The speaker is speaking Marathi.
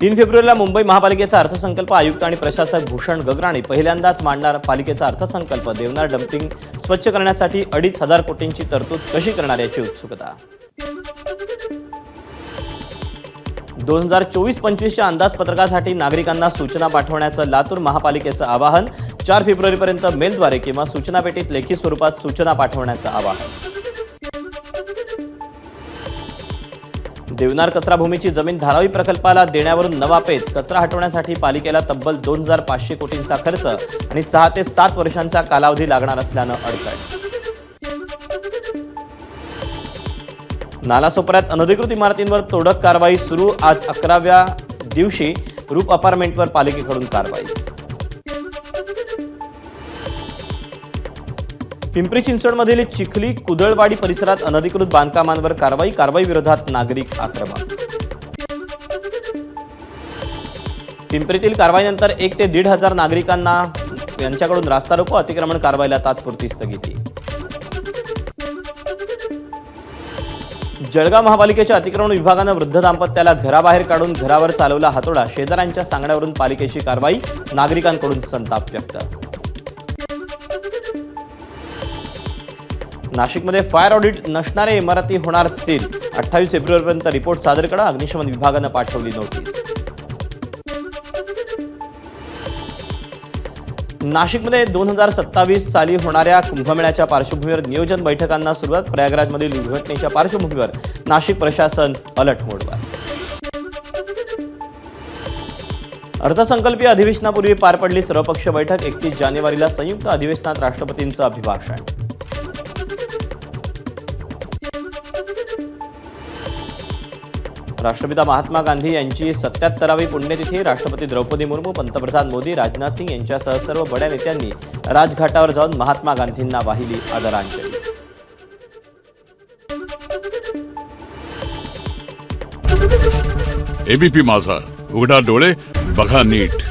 3 फेब्रुवारीला मुंबई महापालिकेचा अर्थसंकल्प आयुक्त आणि प्रशासक भूषण गगराणी पहिल्यांदाच मांडणार. पालिकेचा अर्थसंकल्प देवनार डम्पिंग स्वच्छ करण्यासाठी 2,500 कोटींची तरतूद कशी करणार याची उत्सुकता. 2024-25च्या अंदाजपत्रकासाठी नागरिकांना सूचना पाठवण्याचं लातूर महापालिकेचं आवाहन. 4 फेब्रुवारीपर्यंत मेलद्वारे किंवा सूचना पेटीत लेखी स्वरूपात सूचना पाठवण्याचं आवाहन. देवनार कचराभूमीची जमीन धारावी प्रकल्पाला देण्यावरून नवा पेच. कचरा हटवण्यासाठी पालिकेला तब्बल 2,500 कोटींचा खर्च आणि 6 ते 7 वर्षांचा कालावधी लागणार असल्यानं अडचण. नालासोपाऱ्यात अनधिकृत इमारतींवर तोडक कारवाई सुरू. आज 11व्या दिवशी रूप अपार्टमेंटवर पालिकेकडून कारवाई. पिंपरी चिंचवडमधील चिखली कुदळवाडी परिसरात अनधिकृत बांधकामांवर कारवाई. कारवाई विरोधात नागरिक आक्रमक. पिंपरीतील कारवाईनंतर 1 ते 1,500 नागरिकांना यांच्याकडून रास्ता रोको. अतिक्रमण कारवाईला तात्पुरती स्थगिती. जळगाव महापालिकेच्या अतिक्रमण विभागानं वृद्ध दाम्पत्याला घराबाहेर काढून घरावर चालवला हातोडा. शेजाऱ्यांच्या सांगण्यावरून पालिकेची कारवाई. नागरिकांकडून संताप व्यक्त. नाशिकमध्ये फायर ऑडिट नसणाऱ्या इमारती होणार सील. 28 फेब्रुवारीपर्यंत रिपोर्ट सादर करा. अग्निशमन विभागानं पाठवली नोटीस. नाशिकमध्ये 2027 साली होणाऱ्या कुंभमेळ्याच्या पार्श्वभूमीवर नियोजन बैठकांना सुरुवात. प्रयागराजमधील दुर्घटनेच्या पार्श्वभूमीवर नाशिक प्रशासन अलर्ट मोडवर. अर्थसंकल्पीय अधिवेशनापूर्वी पार पडली सर्वपक्षीय बैठक. 31 जानेवारीला संयुक्त अधिवेशनात राष्ट्रपतींचं अभिभाषण. राष्ट्रपिता महात्मा गांधी यांची 77वी पुण्यतिथी. राष्ट्रपती द्रौपदी मुर्मू, पंतप्रधान मोदी, राजनाथ सिंग यांच्यासह सर्व बड्या नेत्यांनी राजघाटावर जाऊन महात्मा गांधींना वाहिली आदरांजली. एबीपी माझा, उघडा डोळे बघा नीट.